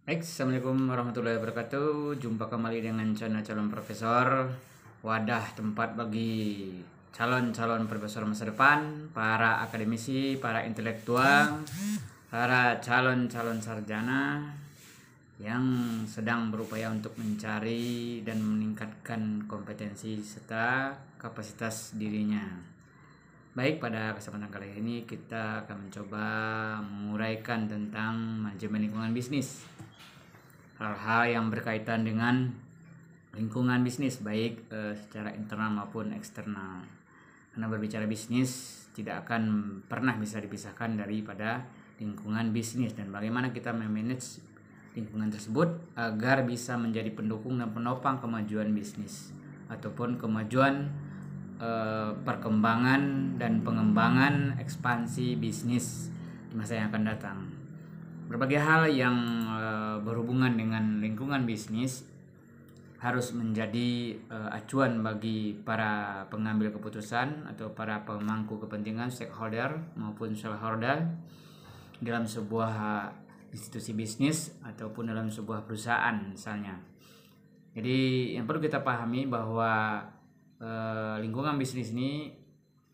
Baik, Assalamualaikum warahmatullahi wabarakatuh. Jumpa kembali dengan channel Calon Profesor, wadah tempat bagi calon-calon profesor masa depan, para akademisi, para intelektual, para calon-calon sarjana yang sedang berupaya untuk mencari dan meningkatkan kompetensi serta kapasitas dirinya. Baik, pada kesempatan kali ini kita akan mencoba menguraikan tentang manajemen lingkungan bisnis. Hal-hal yang berkaitan dengan lingkungan bisnis baik secara internal maupun eksternal. Karena berbicara bisnis tidak akan pernah bisa dipisahkan daripada lingkungan bisnis dan bagaimana kita memanage lingkungan tersebut agar bisa menjadi pendukung dan penopang kemajuan bisnis ataupun kemajuan perkembangan dan pengembangan ekspansi bisnis di masa yang akan datang. Berbagai hal yang berhubungan dengan lingkungan bisnis harus menjadi acuan bagi para pengambil keputusan atau para pemangku kepentingan stakeholder maupun shareholder dalam sebuah institusi bisnis ataupun dalam sebuah perusahaan misalnya. Jadi yang perlu kita pahami bahwa lingkungan bisnis ini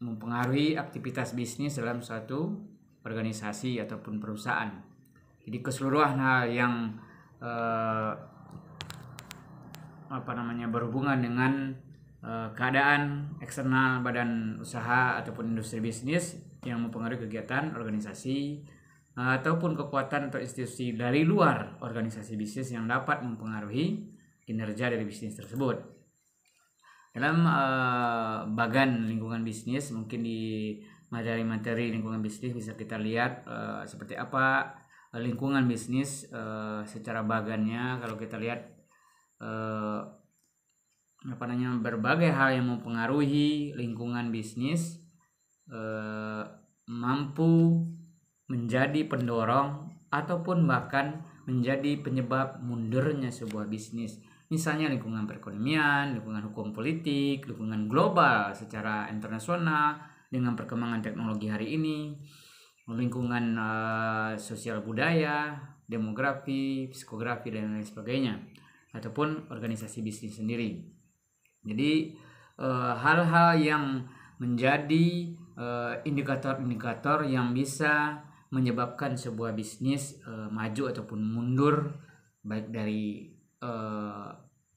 mempengaruhi aktivitas bisnis dalam suatu organisasi ataupun perusahaan. Jadi keseluruhan hal yang berhubungan dengan keadaan eksternal badan usaha ataupun industri bisnis yang mempengaruhi kegiatan organisasi ataupun kekuatan atau institusi dari luar organisasi bisnis yang dapat mempengaruhi kinerja dari bisnis tersebut. Dalam bagan lingkungan bisnis, mungkin di materi-materi lingkungan bisnis bisa kita lihat seperti apa lingkungan bisnis secara bagannya. Kalau kita lihat berbagai hal yang mempengaruhi lingkungan bisnis mampu menjadi pendorong ataupun bahkan menjadi penyebab mundurnya sebuah bisnis. Misalnya lingkungan perekonomian, lingkungan hukum politik, lingkungan global secara internasional dengan perkembangan teknologi hari ini, lingkungan sosial budaya, demografi, psikografi dan lain sebagainya, ataupun organisasi bisnis sendiri. Jadi hal-hal yang menjadi indikator-indikator yang bisa menyebabkan sebuah bisnis maju ataupun mundur, baik dari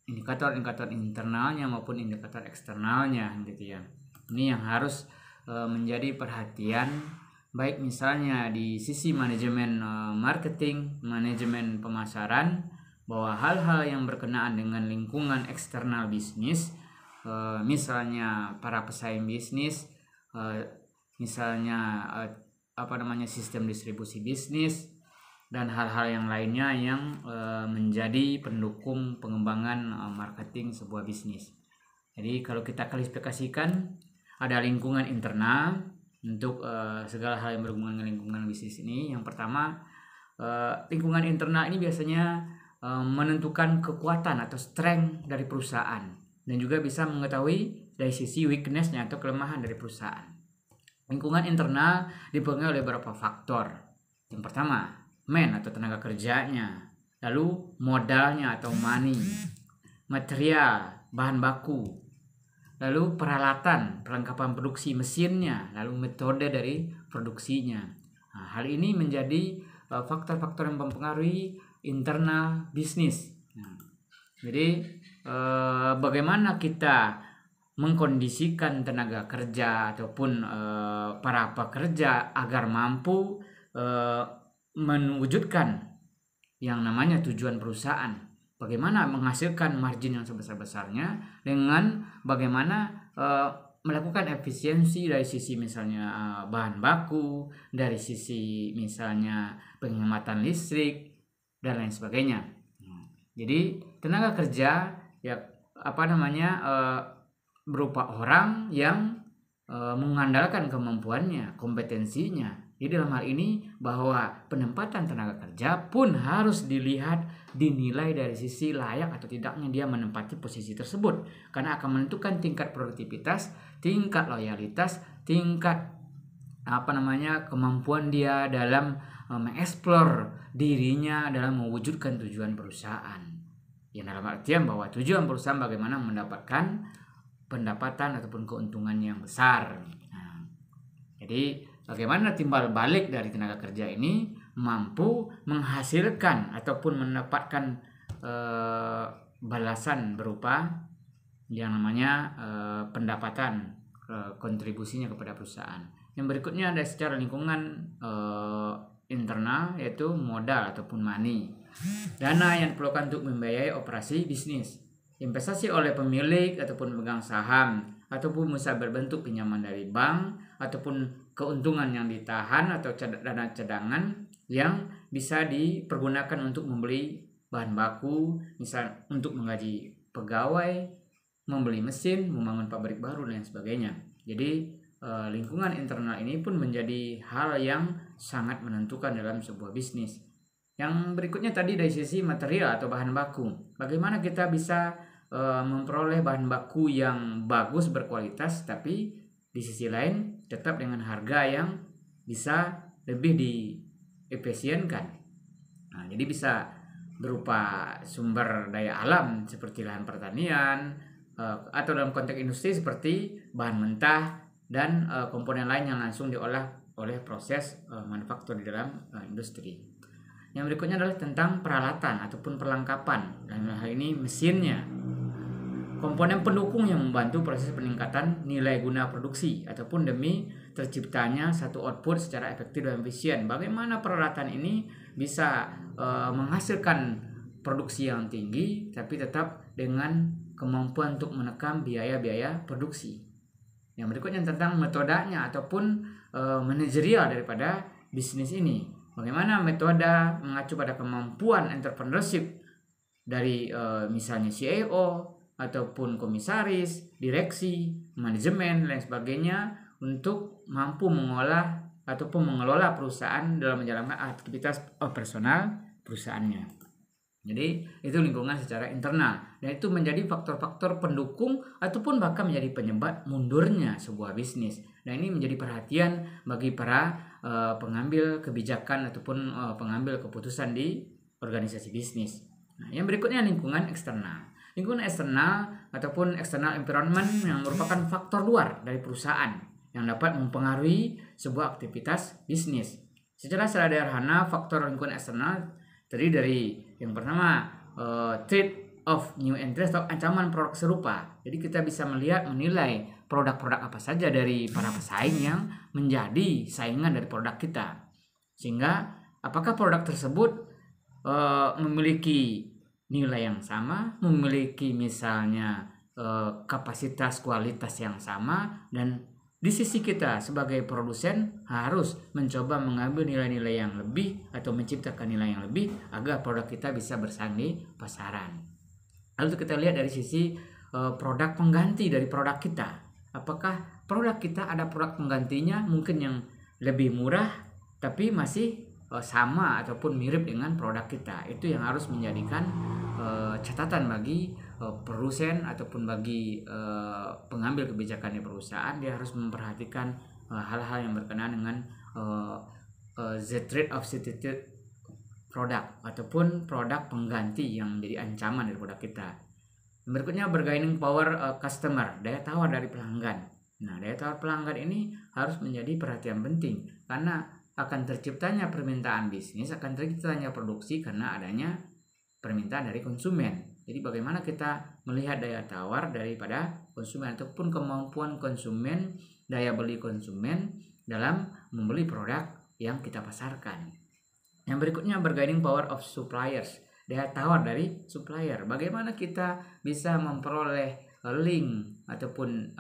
indikator-indikator internalnya maupun indikator eksternalnya gitu ya. Ini yang harus menjadi perhatian, baik misalnya di sisi manajemen marketing, manajemen pemasaran, bahwa hal-hal yang berkenaan dengan lingkungan eksternal bisnis, misalnya para pesaing bisnis, misalnya sistem distribusi bisnis dan hal-hal yang lainnya yang menjadi pendukung pengembangan marketing sebuah bisnis. Jadi kalau kita klasifikasikan, ada lingkungan internal untuk segala hal yang berhubungan dengan lingkungan bisnis ini. Yang pertama, lingkungan internal ini biasanya menentukan kekuatan atau strength dari perusahaan dan juga bisa mengetahui dari sisi weakness-nya atau kelemahan dari perusahaan. Lingkungan internal dipengaruhi oleh beberapa faktor. Yang pertama, man atau tenaga kerjanya, lalu modalnya atau money, material, bahan baku, lalu peralatan, perlengkapan produksi mesinnya, lalu metode dari produksinya. Nah, hal ini menjadi faktor-faktor yang mempengaruhi internal bisnis. Nah, jadi bagaimana kita mengkondisikan tenaga kerja ataupun para pekerja agar mampu mewujudkan yang namanya tujuan perusahaan. Bagaimana menghasilkan margin yang sebesar-besarnya dengan bagaimana melakukan efisiensi dari sisi misalnya bahan baku, dari sisi misalnya penghematan listrik dan lain sebagainya. Jadi tenaga kerja ya berupa orang yang mengandalkan kemampuannya, kompetensinya. Jadi dalam hal ini bahwa penempatan tenaga kerja pun harus dilihat, dinilai dari sisi layak atau tidaknya dia menempati posisi tersebut, karena akan menentukan tingkat produktivitas, tingkat loyalitas, tingkat kemampuan dia dalam mengeksplor dirinya dalam mewujudkan tujuan perusahaan. Yang dalam artian bahwa tujuan perusahaan bagaimana mendapatkan pendapatan ataupun keuntungan yang besar. Nah, jadi bagaimana timbal balik dari tenaga kerja ini mampu menghasilkan ataupun mendapatkan balasan berupa yang namanya pendapatan kontribusinya kepada perusahaan. Yang berikutnya ada secara lingkungan internal, yaitu modal ataupun money, dana yang diperlukan untuk membiayai operasi bisnis. Investasi oleh pemilik ataupun pemegang saham ataupun bisa berbentuk pinjaman dari bank ataupun keuntungan yang ditahan atau dana cadangan yang bisa dipergunakan untuk membeli bahan baku, misal untuk menggaji pegawai, membeli mesin, membangun pabrik baru dan sebagainya. Jadi lingkungan internal ini pun menjadi hal yang sangat menentukan dalam sebuah bisnis. Yang berikutnya tadi dari sisi material atau bahan baku. Bagaimana kita bisa memperoleh bahan baku yang bagus, berkualitas, tapi di sisi lain tetap dengan harga yang bisa lebih diefisienkan. Nah, jadi bisa berupa sumber daya alam seperti lahan pertanian, atau dalam konteks industri seperti bahan mentah dan komponen lain yang langsung diolah oleh proses manufaktur di dalam industri. Yang berikutnya adalah tentang peralatan ataupun perlengkapan. Dalam hal ini mesinnya, komponen pendukung yang membantu proses peningkatan nilai guna produksi ataupun demi terciptanya satu output secara efektif dan efisien. Bagaimana peralatan ini bisa menghasilkan produksi yang tinggi tapi tetap dengan kemampuan untuk menekan biaya-biaya produksi. Yang berikutnya tentang metodenya ataupun manajerial daripada bisnis ini. Bagaimana metode mengacu pada kemampuan entrepreneurship dari misalnya CEO ataupun komisaris, direksi, manajemen, dan sebagainya untuk mampu mengolah ataupun mengelola perusahaan dalam menjalankan aktivitas operasional perusahaannya. Jadi itu lingkungan secara internal, dan itu menjadi faktor-faktor pendukung ataupun bahkan menjadi penyebab mundurnya sebuah bisnis. Dan ini menjadi perhatian bagi para pengambil kebijakan ataupun pengambil keputusan di organisasi bisnis. Nah, yang berikutnya lingkungan eksternal. Lingkungan eksternal ataupun external environment yang merupakan faktor luar dari perusahaan yang dapat mempengaruhi sebuah aktivitas bisnis. Secara sederhana, faktor lingkungan eksternal terdiri dari yang pertama threat of new entrants atau ancaman produk serupa. Jadi kita bisa menilai produk-produk apa saja dari para pesaing yang menjadi saingan dari produk kita. Sehingga apakah produk tersebut memiliki nilai yang sama, memiliki misalnya kapasitas kualitas yang sama, dan di sisi kita sebagai produsen harus mencoba mengambil nilai-nilai yang lebih atau menciptakan nilai yang lebih agar produk kita bisa bersaing di pasaran. Lalu kita lihat dari sisi produk pengganti dari produk kita. Apakah produk kita ada produk penggantinya mungkin yang lebih murah tapi masih sama ataupun mirip dengan produk kita? Itu yang harus menjadikan catatan bagi produsen ataupun bagi pengambil kebijakan di perusahaan. Dia harus memperhatikan hal-hal yang berkenaan dengan the threat of substitute product ataupun produk pengganti yang menjadi ancaman dari produk kita. Berikutnya bargaining power customer, daya tawar dari pelanggan. Nah, daya tawar pelanggan ini harus menjadi perhatian penting karena akan terciptanya permintaan bisnis, akan terciptanya produksi karena adanya permintaan dari konsumen. Jadi bagaimana kita melihat daya tawar daripada konsumen ataupun kemampuan konsumen, daya beli konsumen dalam membeli produk yang kita pasarkan. Yang berikutnya bargaining power of suppliers, daya tawar dari supplier. Bagaimana kita bisa memperoleh link ataupun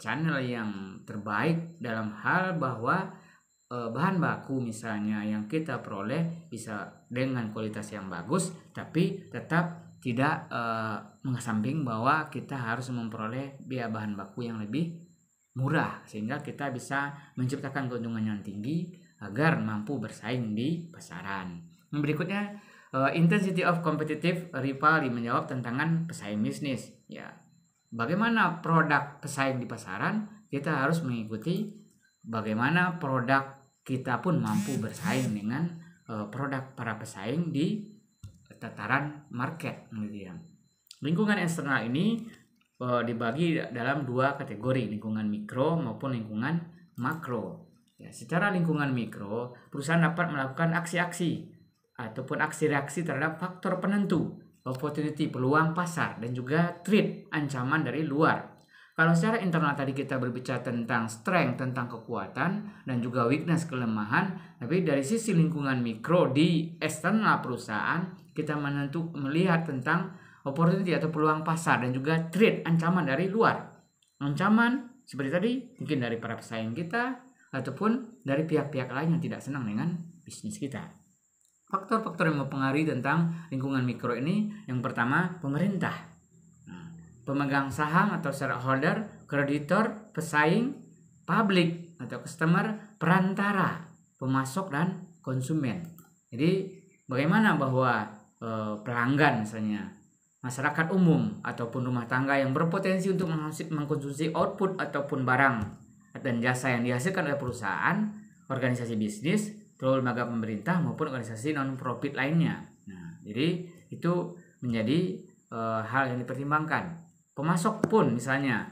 channel yang terbaik dalam hal bahwa bahan baku misalnya yang kita peroleh bisa dengan kualitas yang bagus, tapi tetap tidak mengesamping bahwa kita harus memperoleh biaya bahan baku yang lebih murah sehingga kita bisa menciptakan keuntungan yang tinggi agar mampu bersaing di pasaran. Berikutnya intensity of competitive rivalry, menjawab tantangan pesaing bisnis. Ya, bagaimana produk pesaing di pasaran, kita harus mengikuti bagaimana produk kita pun mampu bersaing dengan produk para pesaing di tataran market gitu ya. Lingkungan eksternal ini dibagi dalam dua kategori, lingkungan mikro maupun lingkungan makro. Ya, secara lingkungan mikro, perusahaan dapat melakukan aksi-aksi ataupun aksi reaksi terhadap faktor penentu, opportunity, peluang pasar, dan juga threat, ancaman dari luar. Kalau secara internal tadi kita berbicara tentang strength, tentang kekuatan, dan juga weakness, kelemahan. Tapi dari sisi lingkungan mikro di eksternal perusahaan, kita melihat tentang opportunity atau peluang pasar, dan juga threat, ancaman dari luar. Ancaman seperti tadi mungkin dari para pesaing kita, ataupun dari pihak-pihak lain yang tidak senang dengan bisnis kita. Faktor-faktor yang mempengaruhi tentang lingkungan mikro ini, yang pertama pemerintah. Pemegang saham atau shareholder, kreditor, pesaing, publik atau customer, perantara, pemasok, dan konsumen. Jadi bagaimana bahwa pelanggan misalnya, masyarakat umum ataupun rumah tangga yang berpotensi untuk mengkonsumsi output ataupun barang dan jasa yang dihasilkan oleh perusahaan, organisasi bisnis, lembaga pemerintah maupun organisasi non-profit lainnya. Nah, jadi itu menjadi hal yang dipertimbangkan. Pemasok pun misalnya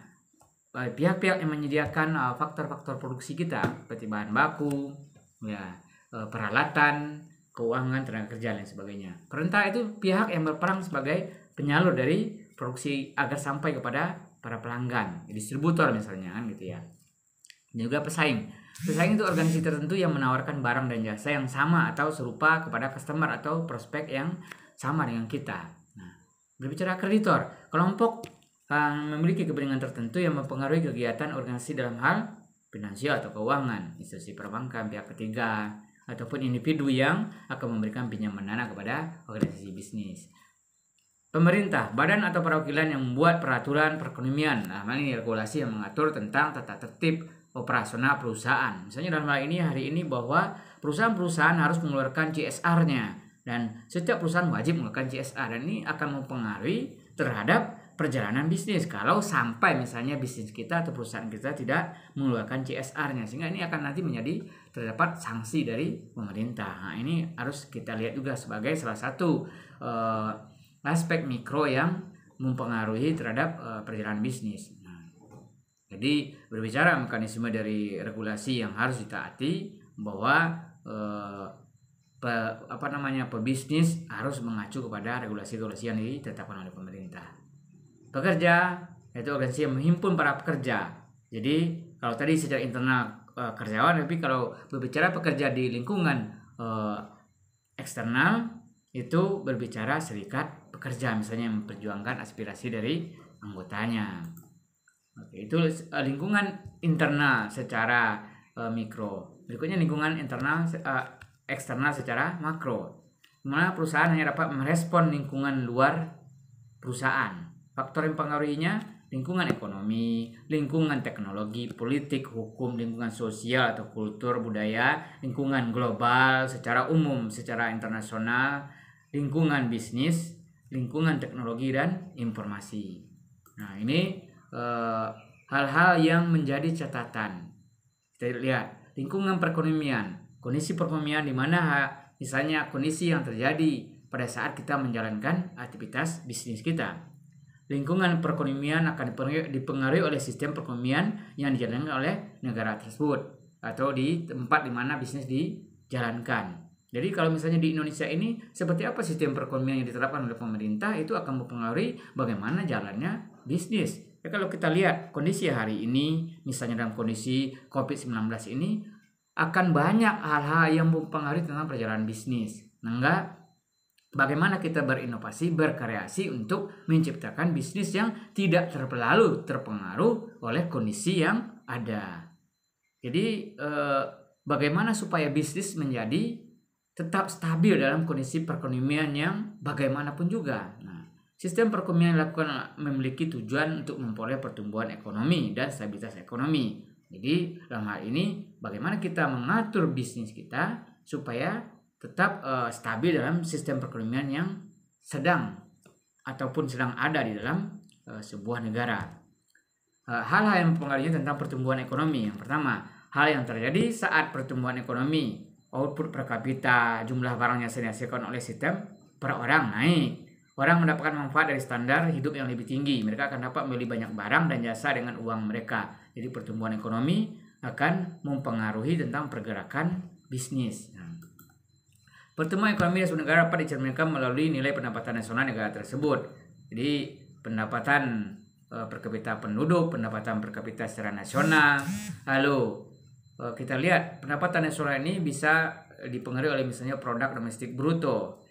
pihak-pihak yang menyediakan faktor-faktor produksi kita seperti bahan baku, ya, peralatan, keuangan, tenaga kerja, dan sebagainya. Perantara itu pihak yang berperan sebagai penyalur dari produksi agar sampai kepada para pelanggan, distributor misalnya kan gitu ya. Dan juga pesaing. Pesaing itu organisasi tertentu yang menawarkan barang dan jasa yang sama atau serupa kepada customer atau prospek yang sama dengan kita. Nah, berbicara kreditor, kelompok memiliki kepentingan tertentu yang mempengaruhi kegiatan organisasi dalam hal finansial atau keuangan, institusi perbankan, pihak ketiga, ataupun individu yang akan memberikan pinjaman dana kepada organisasi bisnis. Pemerintah, badan atau perwakilan yang membuat peraturan perekonomian. Nah, ini regulasi yang mengatur tentang tata tertib operasional perusahaan. Misalnya dalam hal ini hari ini bahwa perusahaan-perusahaan harus mengeluarkan CSR-nya, dan setiap perusahaan wajib mengeluarkan CSR, dan ini akan mempengaruhi terhadap perjalanan bisnis kalau sampai misalnya bisnis kita atau perusahaan kita tidak mengeluarkan CSR-nya, sehingga ini akan nanti menjadi terdapat sanksi dari pemerintah. Nah, ini harus kita lihat juga sebagai salah satu aspek mikro yang mempengaruhi terhadap perjalanan bisnis. Nah, jadi berbicara mekanisme dari regulasi yang harus ditaati, bahwa pebisnis harus mengacu kepada regulasi-regulasi yang ditetapkan oleh pemerintah. Pekerja yaitu organisasi yang menghimpun para pekerja. Jadi kalau tadi secara internal karyawan, tapi kalau berbicara pekerja di lingkungan eksternal itu berbicara serikat pekerja misalnya yang memperjuangkan aspirasi dari anggotanya. Oke, itu lingkungan internal secara mikro. Berikutnya lingkungan eksternal secara makro, di mana perusahaan hanya dapat merespon lingkungan luar perusahaan. Faktor yang mempengaruhinya lingkungan ekonomi, lingkungan teknologi, politik, hukum, lingkungan sosial atau kultur, budaya, lingkungan global secara umum, secara internasional, lingkungan bisnis, lingkungan teknologi dan informasi. Nah, ini hal-hal yang menjadi catatan. Kita lihat lingkungan perekonomian, kondisi perekonomian di mana misalnya kondisi yang terjadi pada saat kita menjalankan aktivitas bisnis kita. Lingkungan perekonomian akan dipengaruhi oleh sistem perekonomian yang dijalankan oleh negara tersebut atau di tempat di mana bisnis dijalankan. Jadi kalau misalnya di Indonesia ini seperti apa sistem perekonomian yang diterapkan oleh pemerintah, itu akan mempengaruhi bagaimana jalannya bisnis. Ya, kalau kita lihat kondisi hari ini, misalnya dalam kondisi COVID-19 ini, akan banyak hal-hal yang mempengaruhi tentang perjalanan bisnis. Nah, bagaimana kita berinovasi, berkreasi untuk menciptakan bisnis yang tidak terlalu terpengaruh oleh kondisi yang ada. Jadi bagaimana supaya bisnis menjadi tetap stabil dalam kondisi perekonomian yang bagaimanapun juga. Nah, sistem perekonomian dilakukan memiliki tujuan untuk memperoleh pertumbuhan ekonomi dan stabilitas ekonomi. Jadi dalam hal ini bagaimana kita mengatur bisnis kita supaya tetap stabil dalam sistem perekonomian yang sedang ada di dalam sebuah negara. Hal-hal yang mempengaruhi tentang pertumbuhan ekonomi. Yang pertama, hal yang terjadi saat pertumbuhan ekonomi output per kapita, jumlah barang yang dihasilkan oleh sistem per orang naik. Orang mendapatkan manfaat dari standar hidup yang lebih tinggi. Mereka akan dapat membeli banyak barang dan jasa dengan uang mereka. Jadi pertumbuhan ekonomi akan mempengaruhi tentang pergerakan bisnis. Pertumbuhan ekonomi suatu negara dapat dicerminkan melalui nilai pendapatan nasional negara tersebut. Jadi pendapatan per kapita penduduk, pendapatan per kapita secara nasional. Lalu kita lihat pendapatan nasional ini bisa dipengaruhi oleh misalnya produk domestik bruto,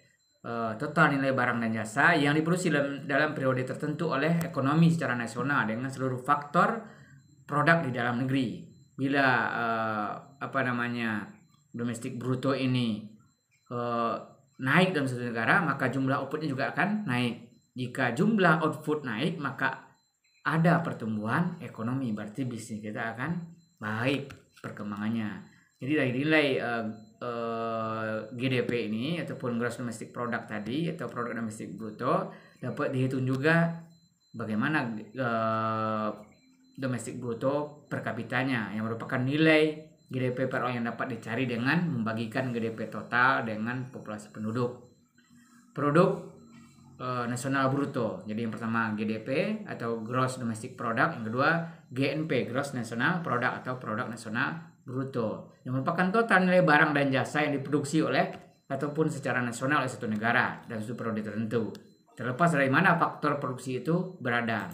total nilai barang dan jasa yang diproduksi dalam periode tertentu oleh ekonomi secara nasional dengan seluruh faktor produk di dalam negeri. Bila domestik bruto ini naik dalam satu negara, maka jumlah outputnya juga akan naik. Jika jumlah output naik, maka ada pertumbuhan ekonomi, berarti bisnis kita akan baik perkembangannya. Jadi dari nilai GDP ini ataupun gross domestic product tadi atau produk domestik bruto dapat dihitung juga bagaimana domestik bruto per kapitanya yang merupakan nilai GDP per orang yang dapat dicari dengan membagikan GDP total dengan populasi penduduk. Produk nasional bruto. Jadi yang pertama GDP atau gross domestic product, yang kedua GNP, gross national product atau produk nasional bruto, yang merupakan total nilai barang dan jasa yang diproduksi oleh ataupun secara nasional oleh satu negara dan suatu periode tertentu, terlepas dari mana faktor produksi itu berada.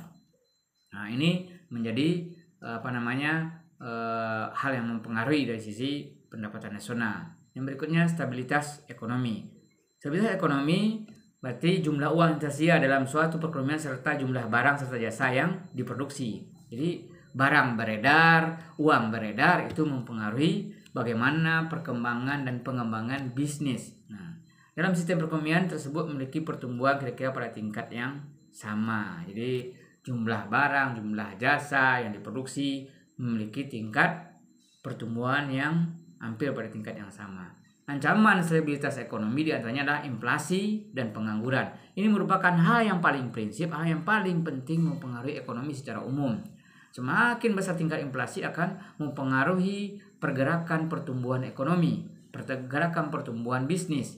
Nah, ini menjadi hal yang mempengaruhi dari sisi pendapatan nasional. Yang berikutnya stabilitas ekonomi. Stabilitas ekonomi berarti jumlah uang yang tersedia dalam suatu perekonomian serta jumlah barang serta jasa yang diproduksi. Jadi barang beredar, uang beredar itu mempengaruhi bagaimana perkembangan dan pengembangan bisnis. Nah, dalam sistem perekonomian tersebut memiliki pertumbuhan kira-kira pada tingkat yang sama. Jadi jumlah barang, jumlah jasa yang diproduksi memiliki tingkat pertumbuhan yang hampir pada tingkat yang sama. Ancaman stabilitas ekonomi diantaranya adalah inflasi dan pengangguran. Ini merupakan hal yang paling prinsip, hal yang paling penting mempengaruhi ekonomi secara umum. Semakin besar tingkat inflasi akan mempengaruhi pergerakan pertumbuhan ekonomi, pergerakan pertumbuhan bisnis.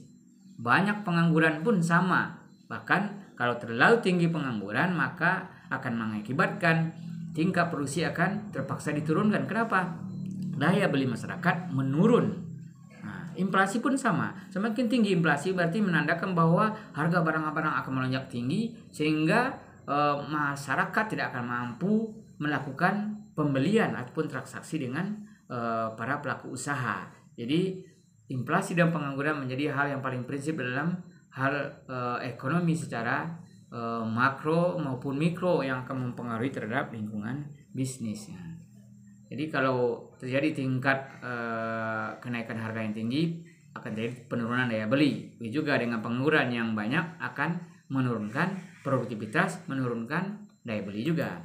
Banyak pengangguran pun sama. Bahkan kalau terlalu tinggi pengangguran maka akan mengakibatkan tingkat produksi akan terpaksa diturunkan. Kenapa? Daya beli masyarakat menurun. Inflasi pun sama. Semakin tinggi inflasi berarti menandakan bahwa harga barang-barang akan melonjak tinggi sehingga masyarakat tidak akan mampu melakukan pembelian ataupun transaksi dengan para pelaku usaha. Jadi inflasi dan pengangguran menjadi hal yang paling prinsip dalam hal ekonomi secara makro maupun mikro yang akan mempengaruhi terhadap lingkungan bisnis. Jadi kalau terjadi tingkat kenaikan harga yang tinggi akan terjadi penurunan daya beli. Begitu juga dengan pengangguran yang banyak akan menurunkan produktivitas, menurunkan daya beli juga.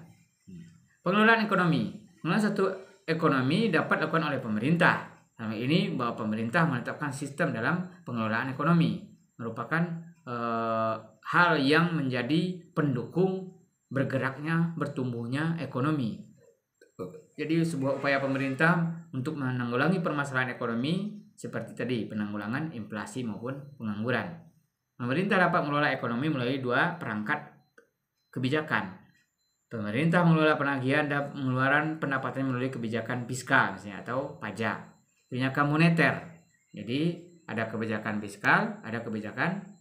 Pengelolaan ekonomi. Pengelolaan satu ekonomi dapat dilakukan oleh pemerintah. Dalam ini bahwa pemerintah menetapkan sistem dalam pengelolaan ekonomi. Merupakan hal yang menjadi pendukung bergeraknya, bertumbuhnya ekonomi. Jadi sebuah upaya pemerintah untuk menanggulangi permasalahan ekonomi seperti tadi penanggulangan inflasi maupun pengangguran. Pemerintah dapat mengelola ekonomi melalui dua perangkat kebijakan. Pemerintah mengelola penagihan dan pengeluaran pendapatan melalui kebijakan fiskal misalnya atau pajak. Kebijakan moneter. Jadi ada kebijakan fiskal, ada kebijakan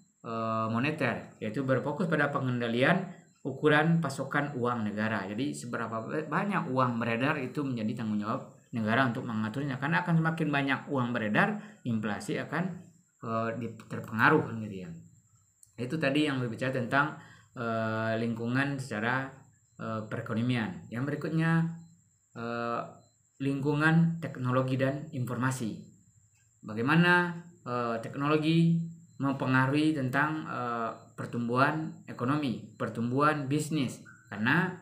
moneter, yaitu berfokus pada pengendalian ukuran pasokan uang negara. Jadi seberapa banyak uang beredar itu menjadi tanggung jawab negara untuk mengaturnya. Karena akan semakin banyak uang beredar, inflasi akan terpengaruh gitu ya. Itu tadi yang berbicara tentang lingkungan secara perekonomian. Yang berikutnya lingkungan teknologi dan informasi. Bagaimana teknologi mempengaruhi tentang pertumbuhan ekonomi, pertumbuhan bisnis. Karena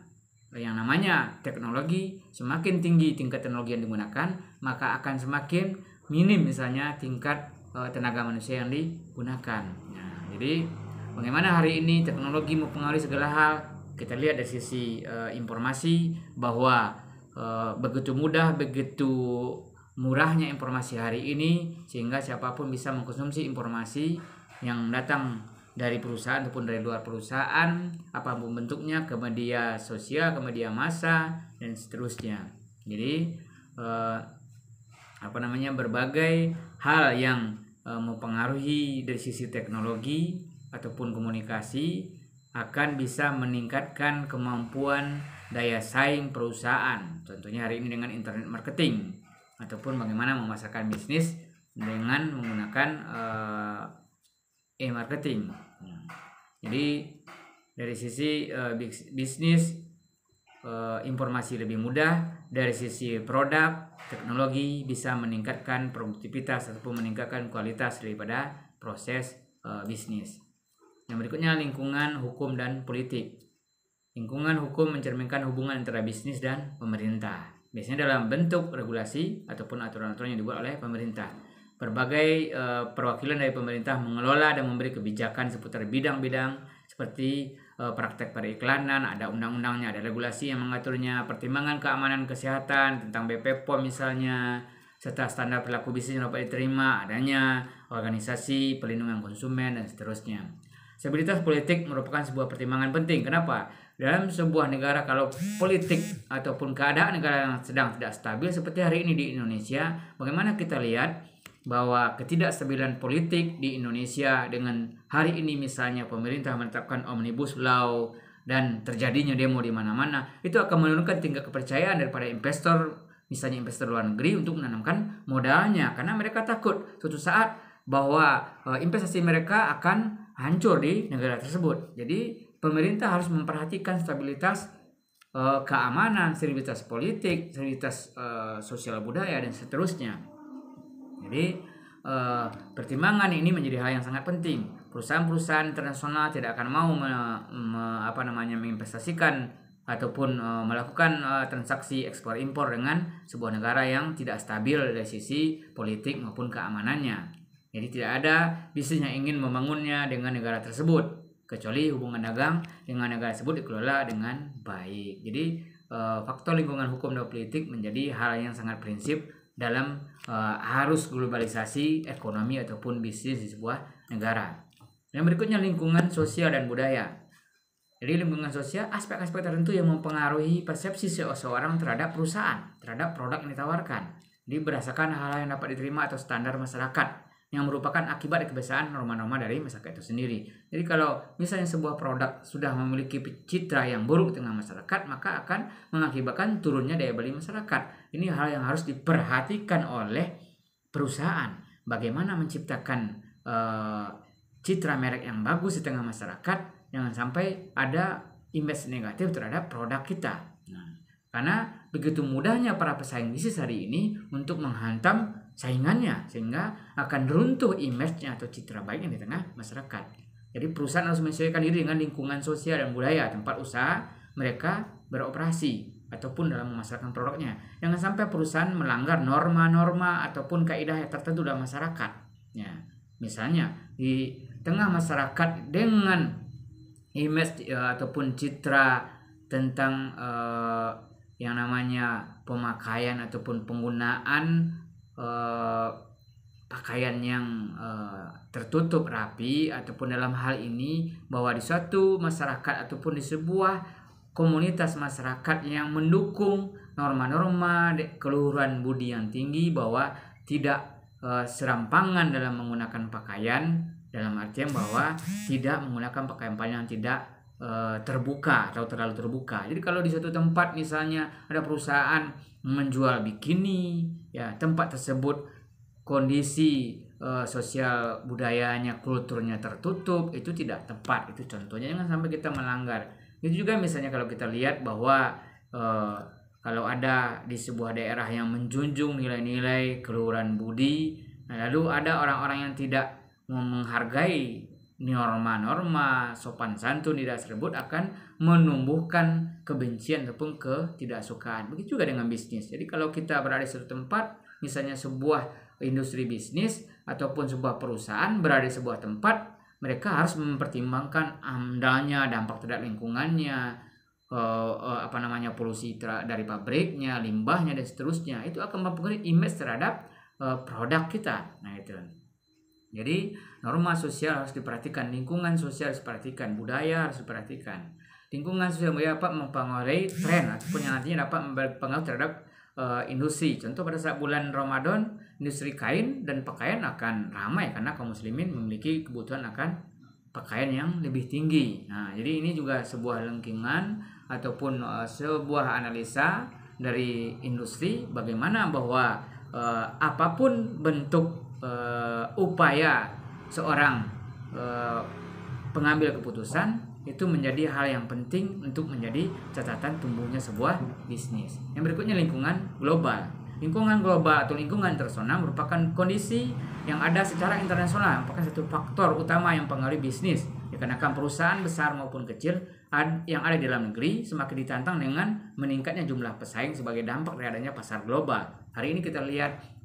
yang namanya teknologi, semakin tinggi tingkat teknologi yang digunakan, maka akan semakin minim misalnya tingkat tenaga manusia yang digunakan. Nah, jadi bagaimana hari ini teknologi mempengaruhi segala hal? Kita lihat dari sisi informasi bahwa begitu mudah, begitu murahnya informasi hari ini sehingga siapapun bisa mengkonsumsi informasi yang datang dari perusahaan ataupun dari luar perusahaan, apapun bentuknya, ke media sosial, ke media massa dan seterusnya. Jadi berbagai hal yang mempengaruhi dari sisi teknologi ataupun komunikasi akan bisa meningkatkan kemampuan daya saing perusahaan. Contohnya hari ini dengan internet marketing ataupun bagaimana memasarkan bisnis dengan menggunakan e-marketing. Jadi dari sisi bisnis, informasi lebih mudah, dari sisi produk, teknologi bisa meningkatkan produktivitas ataupun meningkatkan kualitas daripada proses bisnis. Yang berikutnya, lingkungan hukum dan politik. Lingkungan hukum mencerminkan hubungan antara bisnis dan pemerintah, biasanya dalam bentuk regulasi ataupun aturan-aturan yang dibuat oleh pemerintah. Berbagai perwakilan dari pemerintah mengelola dan memberi kebijakan seputar bidang-bidang seperti praktek periklanan, ada undang-undangnya, ada regulasi yang mengaturnya, pertimbangan keamanan kesehatan tentang BPOM misalnya, serta standar perilaku bisnis yang dapat diterima, adanya organisasi pelindungan konsumen dan seterusnya. Stabilitas politik merupakan sebuah pertimbangan penting. Kenapa? Dalam sebuah negara, kalau politik ataupun keadaan negara yang sedang tidak stabil seperti hari ini di Indonesia, bagaimana kita lihat bahwa ketidakstabilan politik di Indonesia dengan hari ini misalnya pemerintah menetapkan Omnibus Law dan terjadinya demo di mana-mana, itu akan menurunkan tingkat kepercayaan daripada investor, misalnya investor luar negeri, untuk menanamkan modalnya, karena mereka takut suatu saat bahwa investasi mereka akan hancur di negara tersebut. Jadi pemerintah harus memperhatikan stabilitas keamanan, stabilitas politik, stabilitas sosial budaya dan seterusnya. Jadi pertimbangan ini menjadi hal yang sangat penting. Perusahaan-perusahaan internasional tidak akan mau menginvestasikan ataupun melakukan transaksi ekspor impor dengan sebuah negara yang tidak stabil dari sisi politik maupun keamanannya. Jadi tidak ada bisnis yang ingin membangunnya dengan negara tersebut, kecuali hubungan dagang dengan negara tersebut dikelola dengan baik. Jadi faktor lingkungan hukum dan politik menjadi hal yang sangat prinsip dalam arus globalisasi ekonomi ataupun bisnis di sebuah negara. Yang berikutnya, lingkungan sosial dan budaya. Jadi lingkungan sosial, aspek-aspek tertentu yang mempengaruhi persepsi seseorang terhadap perusahaan, terhadap produk yang ditawarkan. Jadi berdasarkan hal-hal yang dapat diterima atau standar masyarakat, yang merupakan akibat kebiasaan norma-norma dari masyarakat itu sendiri. Jadi kalau misalnya sebuah produk sudah memiliki citra yang buruk di tengah masyarakat, maka akan mengakibatkan turunnya daya beli masyarakat. Ini hal yang harus diperhatikan oleh perusahaan. Bagaimana menciptakan citra merek yang bagus di tengah masyarakat, jangan sampai ada image negatif terhadap produk kita. Karena begitu mudahnya para pesaing bisnis hari ini untuk menghantam saingannya, sehingga akan runtuh image-nya atau citra baiknya di tengah masyarakat. Jadi perusahaan harus menyesuaikan diri dengan lingkungan sosial dan budaya tempat usaha mereka beroperasi ataupun dalam memasarkan produknya. Jangan sampai perusahaan melanggar norma-norma ataupun kaidah tertentu dalam masyarakat. Ya, misalnya di tengah masyarakat dengan image ataupun citra tentang yang namanya pemakaian ataupun penggunaan pakaian yang tertutup rapi, ataupun dalam hal ini bahwa di suatu masyarakat ataupun di sebuah komunitas masyarakat yang mendukung norma-norma keluhuran budi yang tinggi, bahwa tidak serampangan dalam menggunakan pakaian, dalam artian bahwa tidak menggunakan pakaian yang tidak terbuka atau terlalu terbuka. Jadi kalau di suatu tempat misalnya ada perusahaan menjual bikini, ya tempat tersebut kondisi sosial budayanya, kulturnya tertutup, itu tidak tepat. Itu contohnya, jangan sampai kita melanggar. Itu juga misalnya kalau kita lihat bahwa kalau ada di sebuah daerah yang menjunjung nilai-nilai keluhuran budi, lalu ada orang-orang yang tidak menghargai norma-norma sopan santun di daerah tersebut, akan menumbuhkan kebencian ataupun ketidaksukaan. Begitu juga dengan bisnis. Jadi kalau kita berada di suatu tempat, misalnya sebuah industri bisnis ataupun sebuah perusahaan berada di sebuah tempat, mereka harus mempertimbangkan amdalnya, dampak terhadap lingkungannya, polusi dari pabriknya, limbahnya dan seterusnya, itu akan mempengaruhi image terhadap produk kita. Nah itu. Jadi norma sosial harus diperhatikan, lingkungan sosial harus diperhatikan, budaya harus diperhatikan. Lingkungan sosial dapat mempengaruhi tren ataupun yang nantinya dapat berpengaruh terhadap industri. Contoh pada saat bulan Ramadan, industri kain dan pakaian akan ramai karena kaum muslimin memiliki kebutuhan akan pakaian yang lebih tinggi. Nah, jadi ini juga sebuah lingkungan ataupun sebuah analisa dari industri bagaimana bahwa apapun bentuk upaya seorang pengambil keputusan itu menjadi hal yang penting untuk menjadi catatan tumbuhnya sebuah bisnis. Yang berikutnya lingkungan global. Lingkungan global atau lingkungan internasional merupakan kondisi yang ada secara internasional, merupakan satu faktor utama yang mempengaruhi bisnis. Dikarenakan perusahaan besar maupun kecil yang ada di dalam negeri semakin ditantang dengan meningkatnya jumlah pesaing sebagai dampak dari adanya pasar global. Hari ini kita lihat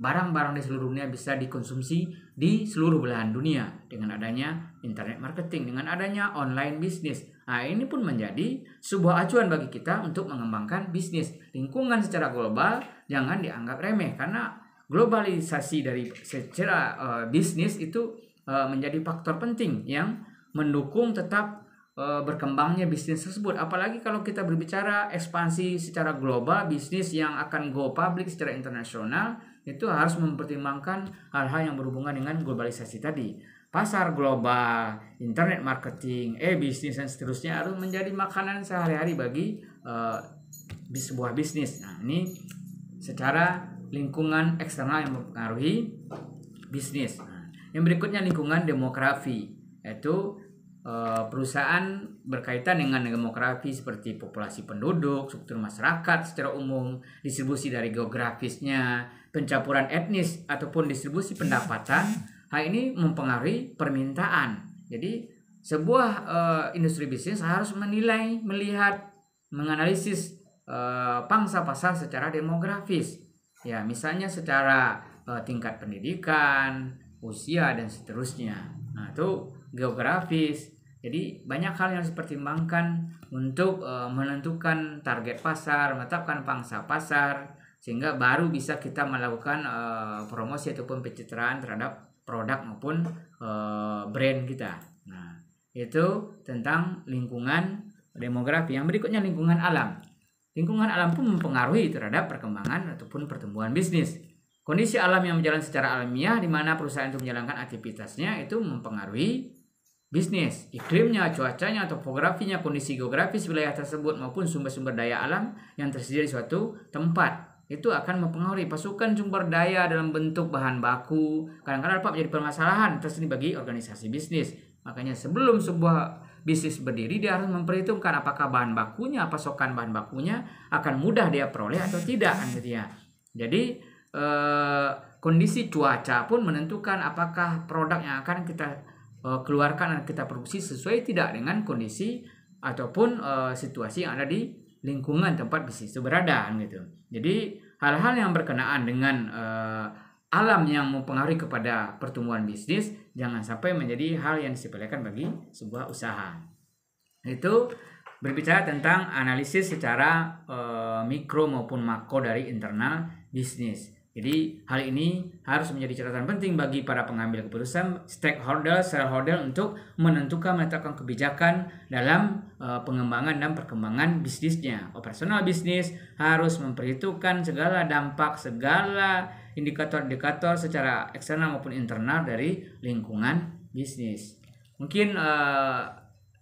barang-barang di seluruh dunia bisa dikonsumsi di seluruh belahan dunia dengan adanya internet marketing, dengan adanya online bisnis. Nah, ini pun menjadi sebuah acuan bagi kita untuk mengembangkan bisnis. Lingkungan secara global jangan dianggap remeh karena globalisasi dari secara bisnis itu menjadi faktor penting yang mendukung tetap berkembangnya bisnis tersebut. Apalagi kalau kita berbicara ekspansi secara global, bisnis yang akan go public secara internasional, itu harus mempertimbangkan hal-hal yang berhubungan dengan globalisasi tadi. Pasar global, internet marketing, bisnis dan seterusnya harus menjadi makanan sehari-hari bagi sebuah bisnis. Nah, ini secara lingkungan eksternal yang mempengaruhi bisnis. Nah, yang berikutnya lingkungan demografi, yaitu perusahaan berkaitan dengan demografi seperti populasi penduduk, struktur masyarakat secara umum, distribusi dari geografisnya, pencampuran etnis ataupun distribusi pendapatan. Hal ini mempengaruhi permintaan. Jadi sebuah industri bisnis harus menilai, melihat, menganalisis pangsa pasar secara demografis. Ya, misalnya secara tingkat pendidikan, usia dan seterusnya. Nah, itu geografis. Jadi banyak hal yang harus dipertimbangkan untuk menentukan target pasar, menetapkan pangsa pasar, sehingga baru bisa kita melakukan promosi ataupun pencitraan terhadap produk maupun brand kita. Nah, itu tentang lingkungan demografi. Yang berikutnya lingkungan alam. Lingkungan alam pun mempengaruhi terhadap perkembangan ataupun pertumbuhan bisnis. Kondisi alam yang berjalan secara alamiah di mana perusahaan untuk menjalankan aktivitasnya itu mempengaruhi bisnis. Iklimnya, cuacanya, topografinya, kondisi geografis wilayah tersebut maupun sumber-sumber daya alam yang tersedia di suatu tempat itu akan mempengaruhi pasukan sumber daya dalam bentuk bahan baku. Kadang-kadang dapat menjadi permasalahan tersendiri bagi organisasi bisnis. Makanya sebelum sebuah bisnis berdiri, dia harus memperhitungkan apakah bahan bakunya, pasokan bahan bakunya akan mudah dia peroleh atau tidak, gitu ya. Jadi kondisi cuaca pun menentukan apakah produk yang akan kita keluarkan dan kita produksi sesuai tidak dengan kondisi ataupun situasi yang ada di lingkungan tempat bisnis itu berada, gitu. Jadi hal-hal yang berkenaan dengan alam yang mempengaruhi kepada pertumbuhan bisnis jangan sampai menjadi hal yang disepelekan bagi sebuah usaha. Itu berbicara tentang analisis secara mikro maupun makro dari internal bisnis. Jadi hal ini harus menjadi catatan penting bagi para pengambil keputusan, stakeholder, shareholder untuk menetapkan kebijakan dalam pengembangan dan perkembangan bisnisnya. Operasional bisnis harus memperhitungkan segala dampak, segala indikator-indikator secara eksternal maupun internal dari lingkungan bisnis. Mungkin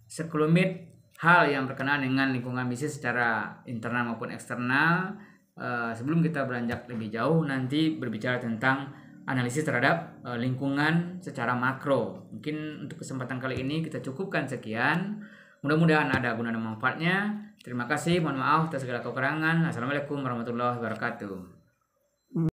sekelumit hal yang berkenaan dengan lingkungan bisnis secara internal maupun eksternal. Sebelum kita beranjak lebih jauh, nanti berbicara tentang analisis terhadap lingkungan secara makro. Mungkin untuk kesempatan kali ini kita cukupkan sekian. Mudah-mudahan ada guna dan manfaatnya. Terima kasih, mohon maaf atas segala kekurangan. Assalamualaikum warahmatullahi wabarakatuh.